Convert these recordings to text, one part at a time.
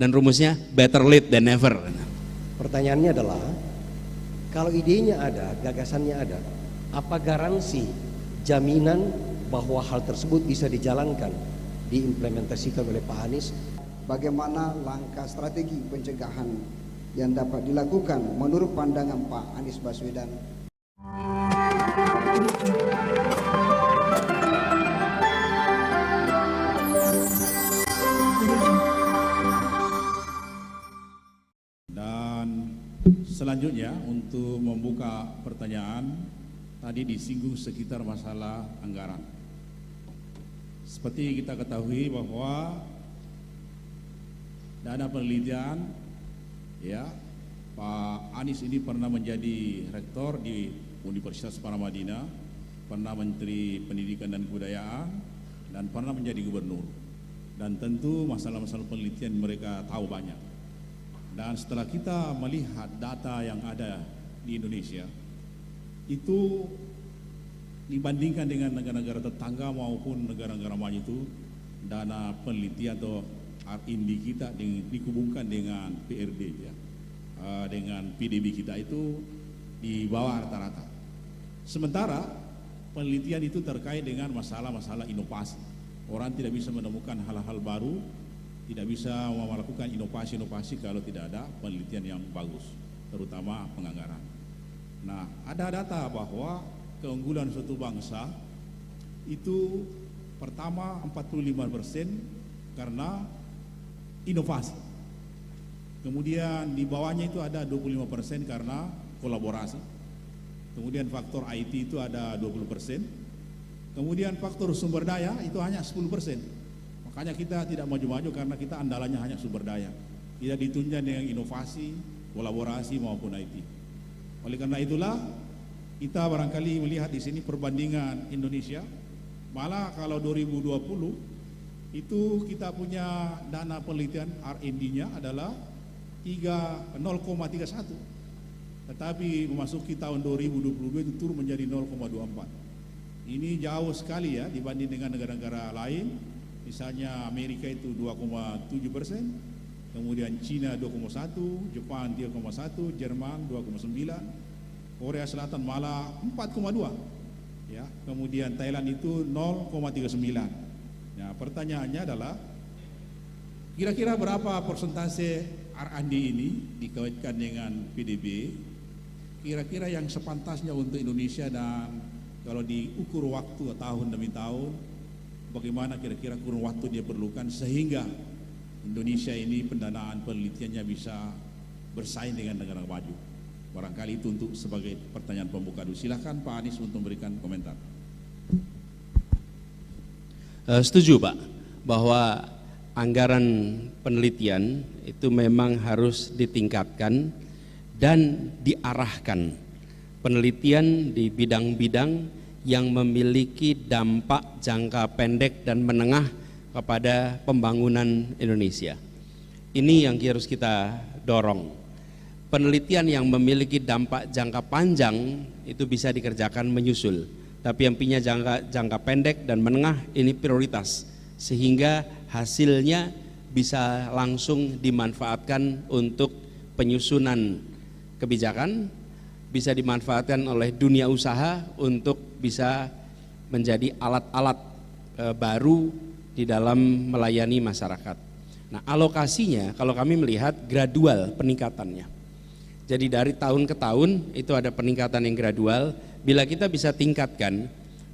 Dan rumusnya better late than never. Pertanyaannya adalah, kalau idenya ada, gagasannya ada, apa garansi jaminan bahwa hal tersebut bisa dijalankan, diimplementasikan oleh Pak Anies? Bagaimana langkah strategi pencegahan yang dapat dilakukan menurut pandangan Pak Anies Baswedan? Dan selanjutnya untuk membuka pertanyaan, tadi disinggung sekitar masalah anggaran. Seperti kita ketahui bahwa dana penelitian, ya, Pak Anies ini pernah menjadi rektor di Universitas Paramadina, pernah Menteri Pendidikan dan Kebudayaan, dan pernah menjadi gubernur. Dan tentu masalah-masalah penelitian mereka tahu banyak. Dan setelah kita melihat data yang ada di Indonesia, itu dibandingkan dengan negara-negara tetangga maupun negara-negara maju itu, dana penelitian atau R&D kita dihubungkan dengan PRD, ya, dengan PDB kita itu di bawah rata-rata. Sementara penelitian itu terkait dengan masalah-masalah inovasi. Orang tidak bisa menemukan hal-hal baru, tidak bisa melakukan inovasi-inovasi kalau tidak ada penelitian yang bagus, terutama penganggaran. Nah, ada data bahwa keunggulan suatu bangsa itu pertama 45% karena inovasi. Kemudian di bawahnya itu ada 25% karena kolaborasi. Kemudian faktor IT itu ada 20%. Kemudian faktor sumber daya itu hanya 10%. Makanya kita tidak maju-maju karena kita andalannya hanya sumber daya. Tidak ditunjang dengan inovasi, kolaborasi maupun IT. Oleh karena itulah kita barangkali melihat di sini perbandingan Indonesia. Malah kalau 2020 itu kita punya dana penelitian R&D-nya adalah 0,31. Tetapi memasuki tahun 2022 itu turun menjadi 0,24. Ini jauh sekali ya dibanding dengan negara-negara lain. Misalnya Amerika itu 2,7%, kemudian Cina 2,1, Jepang 3,1, Jerman 2,9, Korea Selatan malah 4,2, ya. Kemudian Thailand itu 0,39. Nah, pertanyaannya adalah kira-kira berapa persentase R&D ini dikaitkan dengan PDB? Kira-kira yang sepantasnya untuk Indonesia, dan kalau diukur waktu tahun demi tahun, bagaimana kira-kira kurun waktu dia perlukan sehingga Indonesia ini pendanaan penelitiannya bisa bersaing dengan negara maju. Barangkali itu untuk sebagai pertanyaan pembuka dulu. Silakan Pak Anies untuk memberikan komentar. Setuju Pak, bahwa anggaran penelitian itu memang harus ditingkatkan dan diarahkan. Penelitian di bidang-bidang yang memiliki dampak jangka pendek dan menengah kepada pembangunan Indonesia. Ini yang harus kita dorong. Penelitian yang memiliki dampak jangka panjang itu bisa dikerjakan menyusul, tapi yang punya jangka pendek dan menengah ini prioritas, sehingga hasilnya bisa langsung dimanfaatkan untuk penyusunan kebijakan, bisa dimanfaatkan oleh dunia usaha untuk bisa menjadi alat-alat baru di dalam melayani masyarakat. Nah, alokasinya kalau kami melihat gradual peningkatannya. Jadi dari tahun ke tahun itu ada peningkatan yang gradual. Bila kita bisa tingkatkan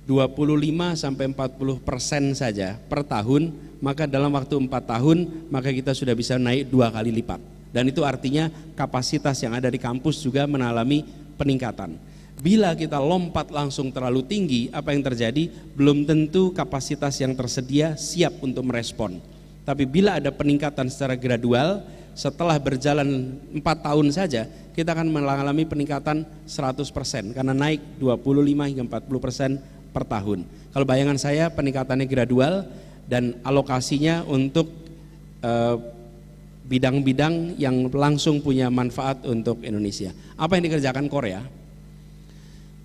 25-40% saja per tahun, maka dalam waktu 4 tahun maka kita sudah bisa naik 2 kali lipat. Dan itu artinya kapasitas yang ada di kampus juga mengalami peningkatan. Bila kita lompat langsung terlalu tinggi, apa yang terjadi? Belum tentu kapasitas yang tersedia siap untuk merespon. Tapi bila ada peningkatan secara gradual, setelah berjalan 4 tahun saja, kita akan mengalami peningkatan 100% karena naik 25 hingga 40% per tahun. Kalau bayangan saya peningkatannya gradual dan alokasinya untuk bidang-bidang yang langsung punya manfaat untuk Indonesia. Apa yang dikerjakan Korea?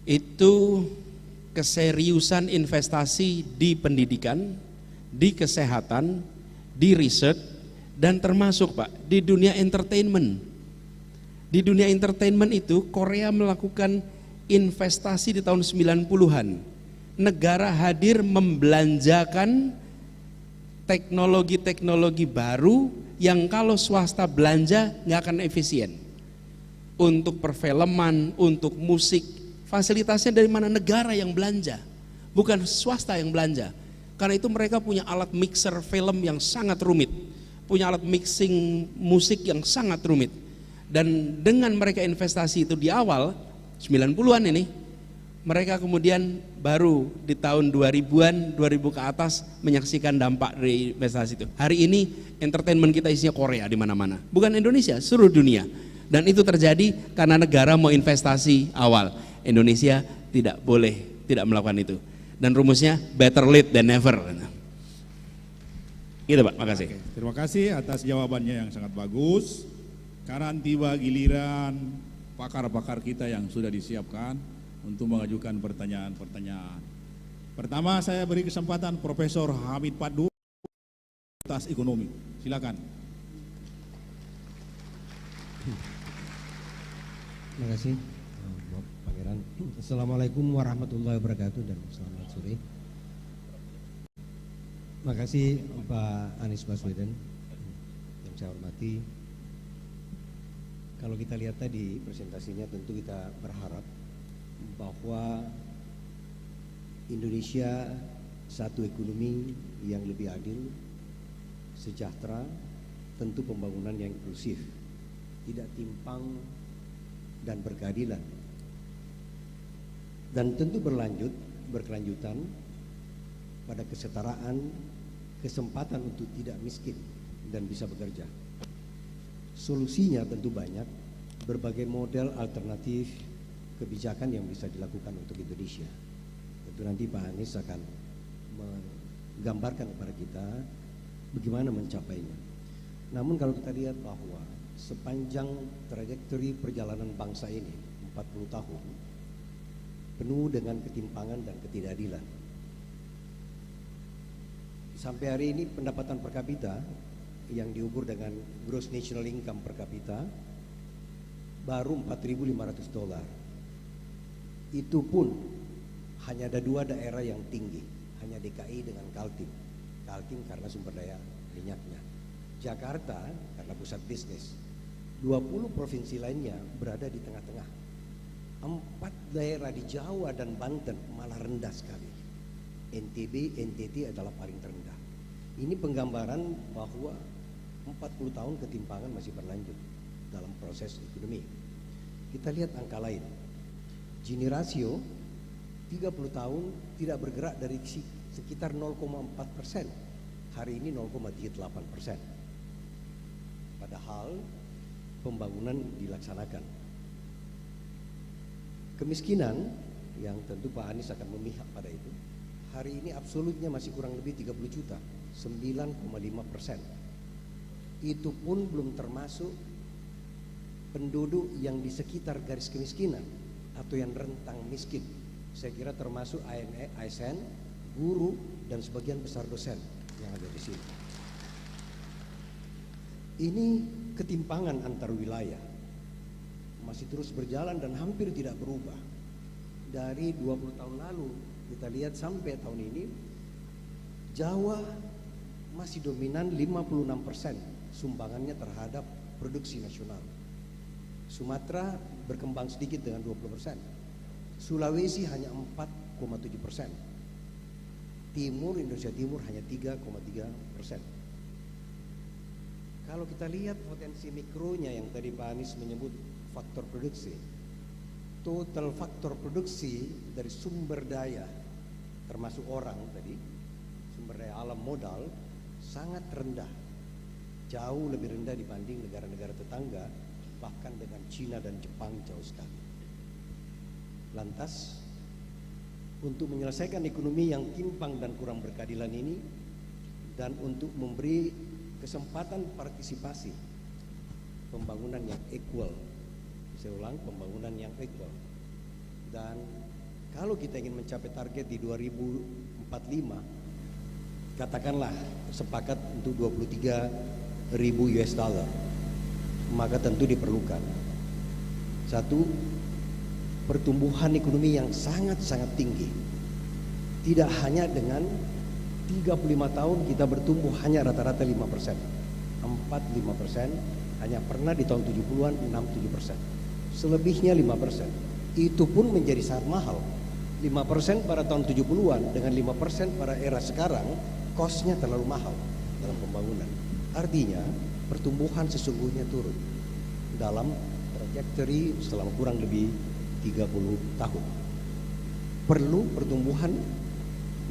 Itu keseriusan investasi di pendidikan, di kesehatan, di riset, Dan termasuk Pak, di dunia entertainment. Di dunia entertainment itu Korea melakukan investasi di tahun 90-an. Negara hadir membelanjakan teknologi-teknologi baru yang kalau swasta belanja nggak akan efisien. Untuk perfilman, untuk musik, fasilitasnya dari mana? Negara yang belanja, bukan swasta yang belanja. Karena itu mereka punya alat mixer film yang sangat rumit, punya alat mixing musik yang sangat rumit. Dan dengan mereka investasi itu di awal 90-an ini, mereka kemudian baru di tahun 2000-an, 2000 ke atas menyaksikan dampak dari investasi itu. Hari ini entertainment kita isinya Korea di mana-mana, bukan Indonesia, seluruh dunia. Dan itu terjadi karena negara mau investasi awal. Indonesia tidak boleh tidak melakukan itu. Dan rumusnya better late than never. Gitu Pak, makasih. Oke, terima kasih atas jawabannya yang sangat bagus. Sekarang tiba giliran pakar-pakar kita yang sudah disiapkan untuk mengajukan pertanyaan-pertanyaan. Pertama saya beri kesempatan Profesor Hamid Padu atas ekonomi. Silakan. Terima kasih Bapak Pangeran. Assalamualaikum warahmatullahi wabarakatuh dan selamat sore. Terima kasih Pak Anies Baswedan yang saya hormati. Kalau kita lihat tadi presentasinya, tentu kita berharap bahwa Indonesia satu ekonomi yang lebih adil, sejahtera, tentu pembangunan yang inklusif, tidak timpang dan berkeadilan, dan tentu berkelanjutan pada kesetaraan, kesempatan untuk tidak miskin dan bisa bekerja. Solusinya tentu banyak, berbagai model alternatif kebijakan yang bisa dilakukan untuk Indonesia. Tentu nanti Pak Anies akan menggambarkan kepada kita bagaimana mencapainya. Namun kalau kita lihat bahwa sepanjang trajektori perjalanan bangsa ini 40 tahun penuh dengan ketimpangan dan ketidakadilan. Sampai hari ini pendapatan per kapita yang diukur dengan gross national income per kapita baru $4.500. Itu pun hanya ada dua daerah yang tinggi, hanya DKI dengan Kaltim. Kaltim karena sumber daya minyaknya, Jakarta karena pusat bisnis. 20 provinsi lainnya berada di tengah-tengah. 4 daerah di Jawa dan Banten malah rendah sekali. NTB, NTT adalah paling terendah. Ini penggambaran bahwa 40 tahun ketimpangan masih berlanjut dalam proses ekonomi. Kita lihat angka lain. Gini rasio 30 tahun tidak bergerak dari sekitar 0,4%. Hari ini 0,38%. Padahal pembangunan dilaksanakan. Kemiskinan yang tentu Pak Anies akan memihak pada itu, hari ini absolutnya masih kurang lebih 30 juta, 9,5%. Itu pun belum termasuk penduduk yang di sekitar garis kemiskinan atau yang rentang miskin. Saya kira termasuk ASN, guru, dan sebagian besar dosen yang ada di sini. Ini ketimpangan antar wilayah masih terus berjalan dan hampir tidak berubah. Dari 20 tahun lalu kita lihat sampai tahun ini, Jawa masih dominan 56% sumbangannya terhadap produksi nasional. Sumatera berkembang sedikit dengan 20%. Sulawesi hanya 4,7%. Timur, Indonesia Timur hanya 3,3%. Kalau kita lihat potensi mikronya yang tadi Pak Anies menyebut faktor produksi, total faktor produksi dari sumber daya termasuk orang tadi, sumber daya alam modal sangat rendah, jauh lebih rendah dibanding negara-negara tetangga, bahkan dengan Cina dan Jepang jauh sekali. Lantas untuk menyelesaikan ekonomi yang timpang dan kurang berkeadilan ini, dan untuk memberi kesempatan partisipasi pembangunan yang equal, saya ulang, pembangunan yang equal. Dan kalau kita ingin mencapai target di 2045, katakanlah sepakat untuk 23 ribu US dollar, maka tentu diperlukan satu, pertumbuhan ekonomi yang sangat-sangat tinggi. Tidak hanya dengan 35 tahun kita bertumbuh hanya rata-rata 5%, 4-5%, hanya pernah di tahun 70-an 6-7%. Selebihnya 5%. Itu pun menjadi sangat mahal. 5% pada tahun 70-an dengan 5% pada era sekarang, kosnya terlalu mahal dalam pembangunan. Artinya pertumbuhan sesungguhnya turun dalam trajektori selama kurang lebih 30 tahun. Perlu pertumbuhan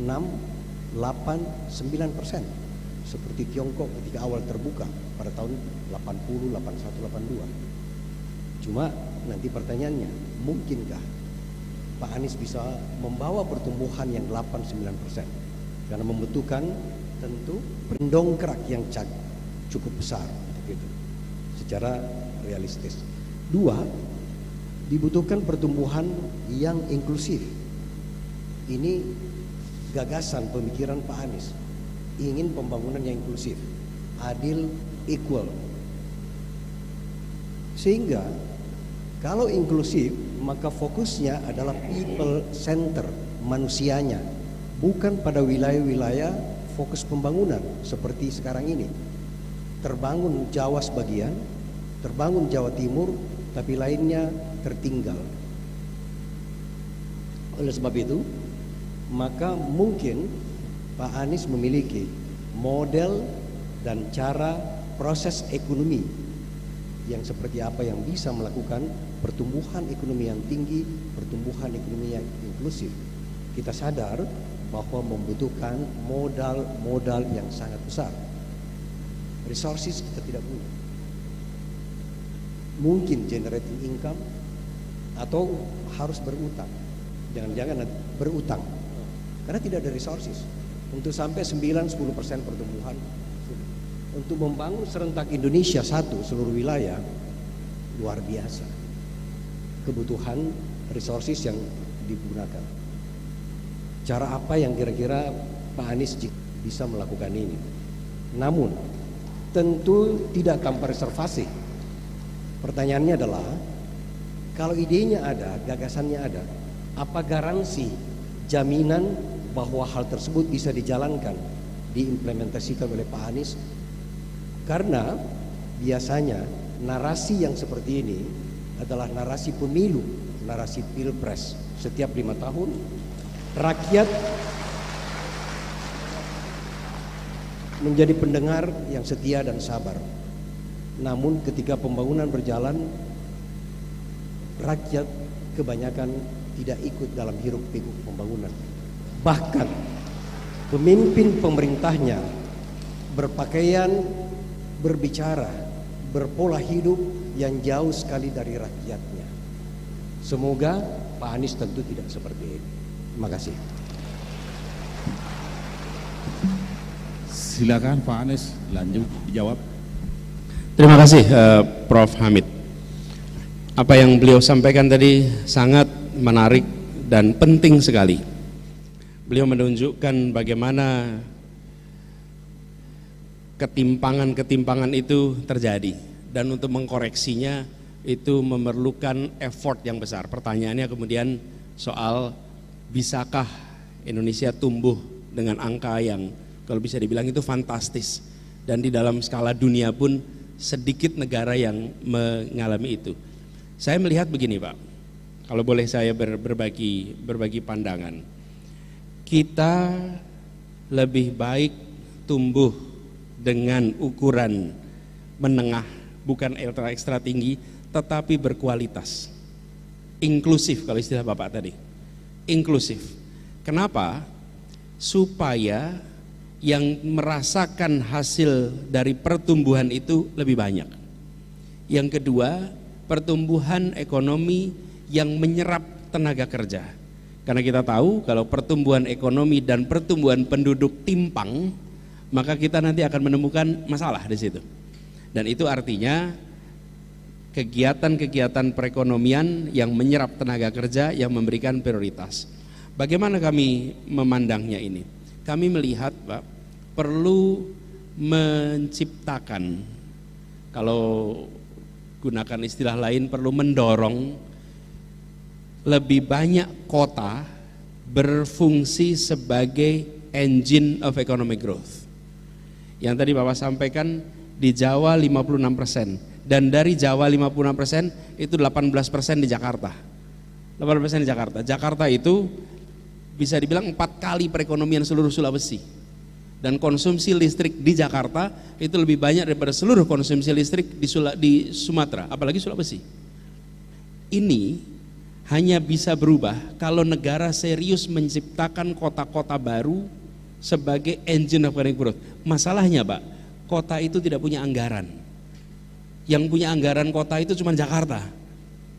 6, 8, 9% seperti Tiongkok ketika awal terbuka pada tahun 80, 81, 82. Cuma nanti pertanyaannya, mungkinkah Pak Anies bisa membawa pertumbuhan yang 8-9%? Karena membutuhkan tentu pendongkrak yang cukup besar gitu, secara realistis. Dua, dibutuhkan pertumbuhan yang inklusif. Ini gagasan pemikiran Pak Anies, ingin pembangunan yang inklusif, adil, equal. Sehingga kalau inklusif, maka fokusnya adalah people center, manusianya, bukan pada wilayah-wilayah fokus pembangunan seperti sekarang ini. Terbangun Jawa sebagian, terbangun Jawa Timur, tapi lainnya tertinggal. Oleh sebab itu, maka mungkin Pak Anies memiliki model dan cara proses ekonomi yang seperti apa yang bisa melakukan pertumbuhan ekonomi yang tinggi, pertumbuhan ekonomi yang inklusif. Kita sadar bahwa membutuhkan modal yang sangat besar. Resources kita tidak punya. Mungkin generating income atau harus berutang. Jangan-jangan berutang. Karena tidak ada resources. Untuk sampai 9-10% pertumbuhan, untuk membangun serentak Indonesia satu seluruh wilayah, luar biasa kebutuhan resources yang digunakan. Cara apa yang kira-kira Pak Anies bisa melakukan ini? Namun tentu tidak tanpa reservasi. Pertanyaannya adalah, kalau idenya ada, gagasannya ada, apa garansi jaminan bahwa hal tersebut bisa dijalankan, diimplementasikan oleh Pak Anies? Karena biasanya narasi yang seperti ini adalah narasi pemilu, narasi pilpres. Setiap 5 tahun rakyat menjadi pendengar yang setia dan sabar. Namun ketika pembangunan berjalan, rakyat kebanyakan tidak ikut dalam hiruk pikuk pembangunan. Bahkan pemimpin pemerintahnya berpakaian, berbicara, berpola hidup yang jauh sekali dari rakyatnya. Semoga Pak Anies tentu tidak seperti ini. Terima kasih. Silakan Pak Anies lanjut dijawab. Terima kasih Prof. Hamid. Apa yang beliau sampaikan tadi sangat menarik dan penting sekali. Beliau menunjukkan bagaimana ketimpangan-ketimpangan itu terjadi, dan untuk mengkoreksinya itu memerlukan effort yang besar. Pertanyaannya kemudian soal bisakah Indonesia tumbuh dengan angka yang kalau bisa dibilang itu fantastis, dan di dalam skala dunia pun sedikit negara yang mengalami itu. Saya melihat begini Pak, kalau boleh saya berbagi pandangan, kita lebih baik tumbuh dengan ukuran menengah, bukan ekstra tinggi, tetapi berkualitas, inklusif kalau istilah Bapak tadi, inklusif. Kenapa? Supaya yang merasakan hasil dari pertumbuhan itu lebih banyak. Yang kedua, pertumbuhan ekonomi yang menyerap tenaga kerja. Karena kita tahu kalau pertumbuhan ekonomi dan pertumbuhan penduduk timpang, maka kita nanti akan menemukan masalah di situ. Dan itu artinya kegiatan-kegiatan perekonomian yang menyerap tenaga kerja yang memberikan prioritas. Bagaimana kami memandangnya ini? Kami melihat Pak, perlu menciptakan, kalau gunakan istilah lain, perlu mendorong lebih banyak kota berfungsi sebagai engine of economic growth. Yang tadi Bapak sampaikan di Jawa 56%, dan dari Jawa 56% itu 18% di Jakarta. 18% di Jakarta. Jakarta itu bisa dibilang 4 kali perekonomian seluruh Sulawesi. Dan konsumsi listrik di Jakarta itu lebih banyak daripada seluruh konsumsi listrik di Sumatera, apalagi Sulawesi. Ini hanya bisa berubah kalau negara serius menciptakan kota-kota baru sebagai engine of economic growth. Masalahnya Pak, kota itu tidak punya anggaran. Yang punya anggaran kota itu cuma Jakarta.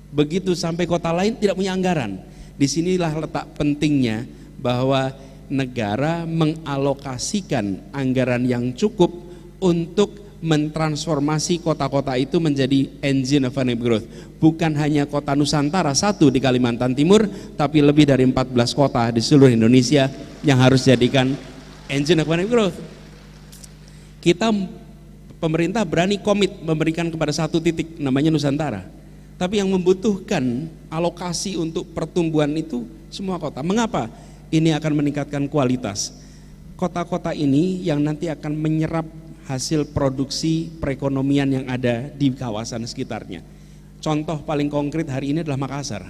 Begitu sampai kota lain tidak punya anggaran. Disinilah letak pentingnya bahwa negara mengalokasikan anggaran yang cukup untuk mentransformasi kota-kota itu menjadi engine of economic growth. Bukan hanya kota Nusantara satu di Kalimantan Timur, tapi lebih dari 14 kota di seluruh Indonesia yang harus jadikan engine of economic growth. Kita, pemerintah berani komit memberikan kepada satu titik namanya Nusantara, tapi yang membutuhkan alokasi untuk pertumbuhan itu semua kota. Mengapa? Ini akan meningkatkan kualitas. Kota-kota ini yang nanti akan menyerap hasil produksi perekonomian yang ada di kawasan sekitarnya. Contoh paling konkret hari ini adalah Makassar.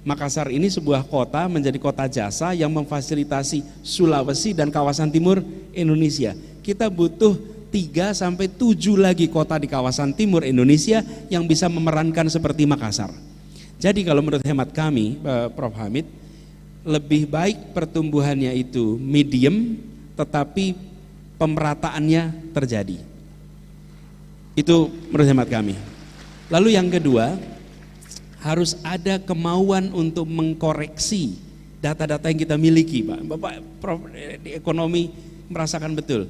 Makassar ini sebuah kota menjadi kota jasa yang memfasilitasi Sulawesi dan kawasan timur Indonesia. Kita butuh 3 sampai 7 lagi kota di kawasan timur Indonesia yang bisa memerankan seperti Makassar. Jadi kalau menurut hemat kami, Prof. Hamid, lebih baik pertumbuhannya itu medium tetapi pemerataannya terjadi. Itu menurut hemat kami. Lalu yang kedua, harus ada kemauan untuk mengkoreksi data-data yang kita miliki, Pak. Bapak Prof di ekonomi merasakan betul.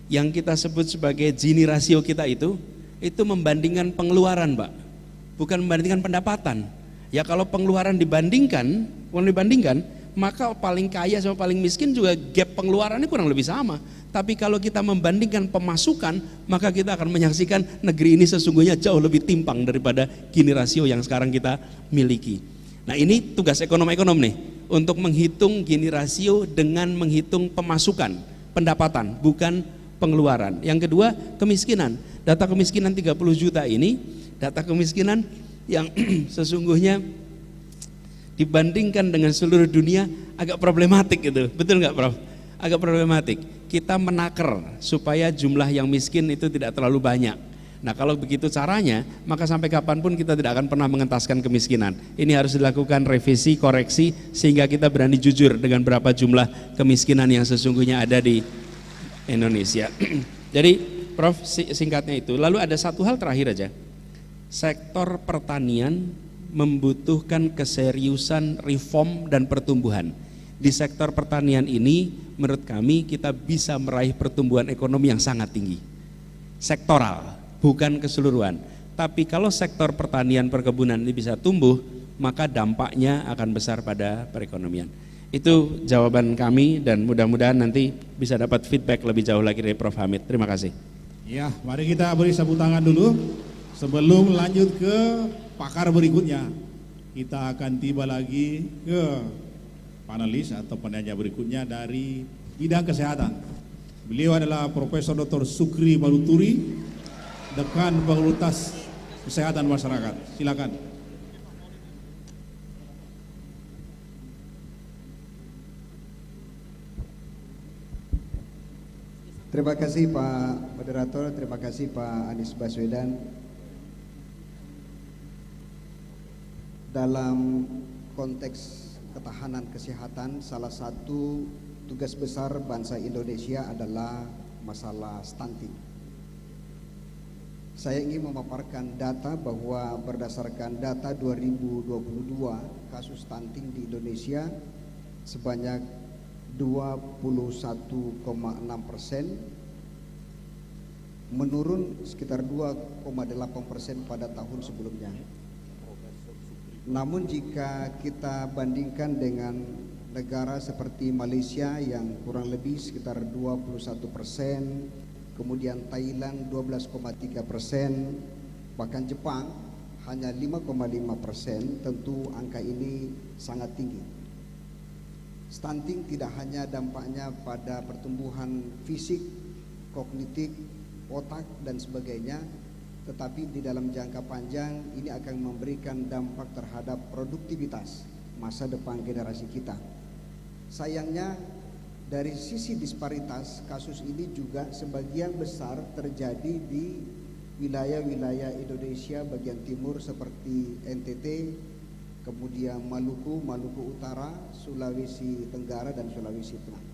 Yang kita sebut sebagai Gini rasio kita itu membandingkan pengeluaran, Pak. Bukan membandingkan pendapatan. Ya kalau pengeluaran dibandingkan, maka paling kaya sama paling miskin juga gap pengeluarannya kurang lebih sama. Tapi kalau kita membandingkan pemasukan, maka kita akan menyaksikan negeri ini sesungguhnya jauh lebih timpang daripada Gini rasio yang sekarang kita miliki. Nah ini tugas ekonom-ekonom nih, untuk menghitung Gini rasio dengan menghitung pemasukan, pendapatan, bukan pengeluaran. Yang kedua, kemiskinan. Data kemiskinan 30 juta ini, data kemiskinan yang sesungguhnya dibandingkan dengan seluruh dunia agak problematik gitu. Betul nggak Prof? Agak problematik. Kita menaker supaya jumlah yang miskin itu tidak terlalu banyak. Nah kalau begitu caranya, maka sampai kapanpun kita tidak akan pernah mengentaskan kemiskinan. Ini harus dilakukan revisi, koreksi, sehingga kita berani jujur dengan berapa jumlah kemiskinan yang sesungguhnya ada di Indonesia. Jadi Prof, singkatnya itu. Lalu ada satu hal terakhir aja. Sektor pertanian membutuhkan keseriusan reform dan pertumbuhan. Di sektor pertanian ini menurut kami kita bisa meraih pertumbuhan ekonomi yang sangat tinggi. Sektoral, bukan keseluruhan. Tapi kalau sektor pertanian perkebunan ini bisa tumbuh, maka dampaknya akan besar pada perekonomian. Itu jawaban kami dan mudah-mudahan nanti bisa dapat feedback lebih jauh lagi dari Prof. Hamid. Terima kasih. Ya, mari kita beri tepuk tangan dulu sebelum lanjut ke pakar berikutnya. Kita akan tiba lagi ke panelis atau penanya berikutnya dari bidang kesehatan. Beliau adalah Profesor Dr. Sukri Baluturi, Dekan Fakultas Kesehatan Masyarakat. Silakan. Terima kasih Pak Moderator, terima kasih Pak Anies Baswedan. Dalam konteks ketahanan kesehatan, salah satu tugas besar bangsa Indonesia adalah masalah stunting. Saya ingin memaparkan data bahwa berdasarkan data 2022, kasus stunting di Indonesia sebanyak 21,6%, menurun sekitar 2,8% pada tahun sebelumnya. Namun jika kita bandingkan dengan negara seperti Malaysia yang kurang lebih sekitar 21%, kemudian Thailand 12,3%, bahkan Jepang hanya 5,5%. Tentu angka ini sangat tinggi. Stunting tidak hanya dampaknya pada pertumbuhan fisik, kognitif, otak dan sebagainya, tetapi di dalam jangka panjang ini akan memberikan dampak terhadap produktivitas masa depan generasi kita. Sayangnya dari sisi disparitas, kasus ini juga sebagian besar terjadi di wilayah-wilayah Indonesia bagian timur seperti NTT, kemudian Maluku, Maluku Utara, Sulawesi Tenggara dan Sulawesi Tengah.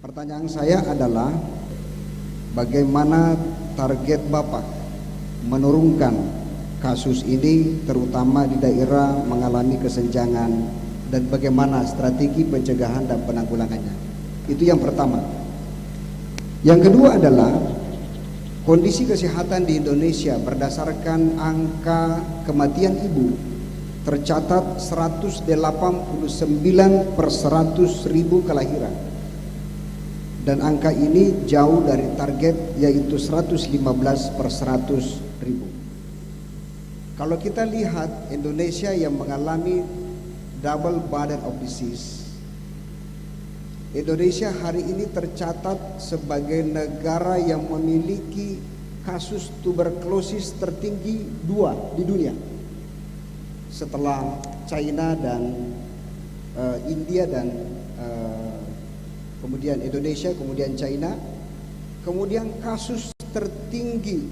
Pertanyaan saya adalah bagaimana target Bapak menurunkan kasus ini terutama di daerah mengalami kesenjangan, dan bagaimana strategi pencegahan dan penanggulangannya. Itu yang pertama. Yang kedua adalah kondisi kesehatan di Indonesia berdasarkan angka kematian ibu tercatat 189 per 100.000 kelahiran, dan angka ini jauh dari target yaitu 115 per 100.000. Kalau kita lihat Indonesia yang mengalami double burden of disease, Indonesia hari ini tercatat sebagai negara yang memiliki kasus tuberkulosis tertinggi 2 di dunia setelah China dan India dan kemudian Indonesia, kemudian China. Kemudian kasus tertinggi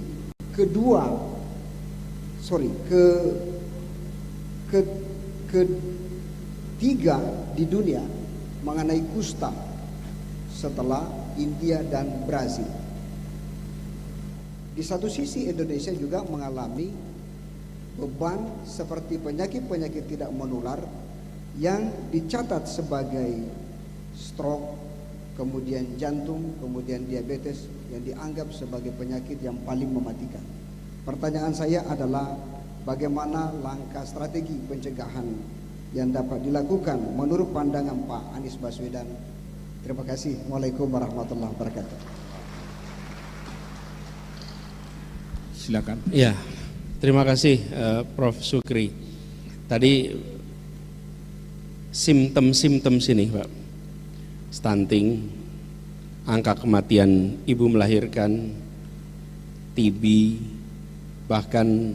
ketiga di dunia mengenai kusta setelah India dan Brazil. Di satu sisi Indonesia juga mengalami beban seperti penyakit-penyakit tidak menular yang dicatat sebagai stroke, kemudian jantung, kemudian diabetes yang dianggap sebagai penyakit yang paling mematikan. Pertanyaan saya adalah bagaimana langkah strategi pencegahan yang dapat dilakukan menurut pandangan Pak Anies Baswedan. Terima kasih. Waalaikumsalam warahmatullahi wabarakatuh. Silakan. Ya, terima kasih Prof. Sukri. Tadi simptom-simptom sini Pak, stunting, angka kematian ibu melahirkan, TB, bahkan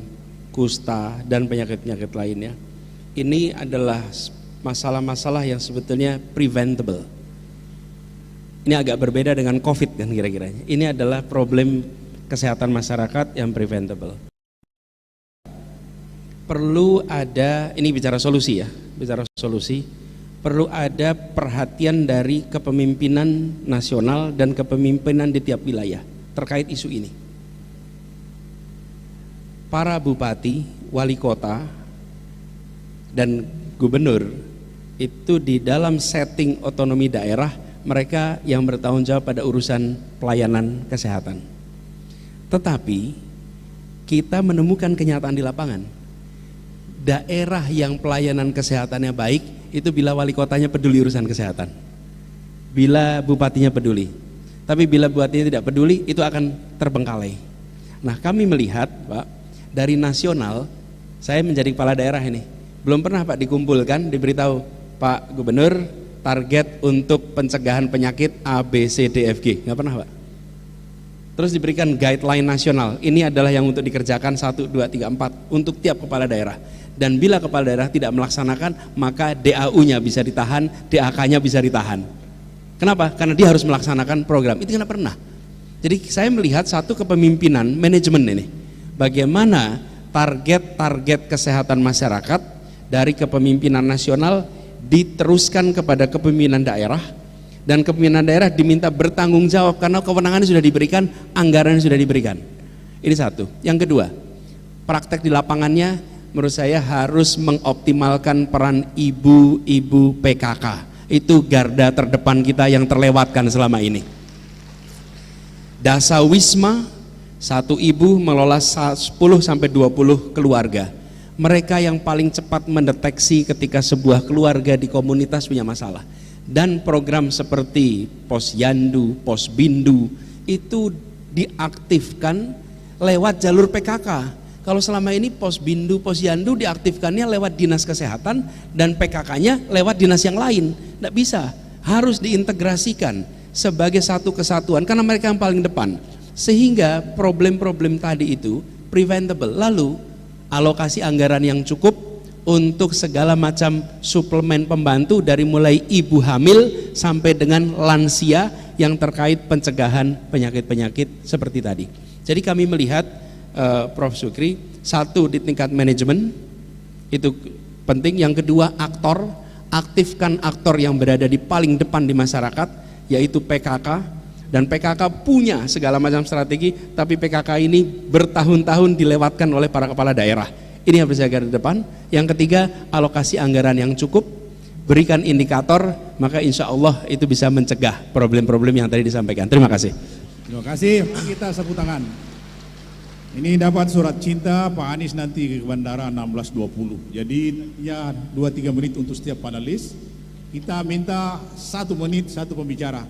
kusta dan penyakit-penyakit lainnya. Ini adalah masalah-masalah yang sebetulnya preventable. Ini agak berbeda dengan COVID kan kira-kira. Ini adalah problem kesehatan masyarakat yang preventable. Perlu ada, ini bicara solusi ya, bicara solusi, perlu ada perhatian dari kepemimpinan nasional dan kepemimpinan di tiap wilayah terkait isu ini. Para bupati, wali kota, dan gubernur itu di dalam setting otonomi daerah, mereka yang bertanggung jawab pada urusan pelayanan kesehatan. Tetapi kita menemukan kenyataan di lapangan, daerah yang pelayanan kesehatannya baik itu bila wali kotanya peduli urusan kesehatan, bila bupatinya peduli. Tapi bila bupatinya tidak peduli, itu akan terbengkalai. Nah, kami melihat Pak, dari nasional, saya menjadi kepala daerah ini, belum pernah Pak dikumpulkan, diberitahu Pak Gubernur target untuk pencegahan penyakit A, B, C, D, F, G, nggak pernah Pak. Terus diberikan guideline nasional, ini adalah yang untuk dikerjakan 1, 2, 3, 4 untuk tiap kepala daerah. Dan bila kepala daerah tidak melaksanakan, maka DAU-nya bisa ditahan, DAK-nya bisa ditahan. Kenapa? Karena dia harus melaksanakan program. Itu nggak pernah. Jadi saya melihat satu kepemimpinan manajemen ini, bagaimana target-target kesehatan masyarakat dari kepemimpinan nasional diteruskan kepada kepemimpinan daerah, dan kepemimpinan daerah diminta bertanggung jawab karena kewenangannya sudah diberikan, anggarannya sudah diberikan. Ini satu. Yang kedua, praktek di lapangannya menurut saya harus mengoptimalkan peran ibu-ibu PKK. Itu garda terdepan kita yang terlewatkan selama ini. Dasa Wisma, satu ibu mengelola 10-20 keluarga. Mereka yang paling cepat mendeteksi ketika sebuah keluarga di komunitas punya masalah. Dan program seperti Posyandu, Posbindu itu diaktifkan lewat jalur PKK. Kalau selama ini Posbindu, Posyandu diaktifkannya lewat dinas kesehatan dan PKK-nya lewat dinas yang lain. Tidak bisa, harus diintegrasikan sebagai satu kesatuan karena mereka yang paling depan. Sehingga problem-problem tadi itu preventable. Lalu alokasi anggaran yang cukup untuk segala macam suplemen pembantu dari mulai ibu hamil sampai dengan lansia yang terkait pencegahan penyakit-penyakit seperti tadi. Jadi kami melihat Prof. Sukri, satu di tingkat manajemen itu penting, yang kedua aktor, aktifkan aktor yang berada di paling depan di masyarakat yaitu PKK, dan PKK punya segala macam strategi, tapi PKK ini bertahun-tahun dilewatkan oleh para kepala daerah. Ini yang berjaga di depan. Yang ketiga, alokasi anggaran yang cukup, berikan indikator, maka insya Allah itu bisa mencegah problem-problem yang tadi disampaikan. Terima kasih. Terima kasih, kita sapu tangan. Ini dapat surat cinta Pak Anies nanti ke bandara 16.20. Jadi ya 2-3 menit untuk setiap panelis. Kita minta 1 menit 1 pembicara.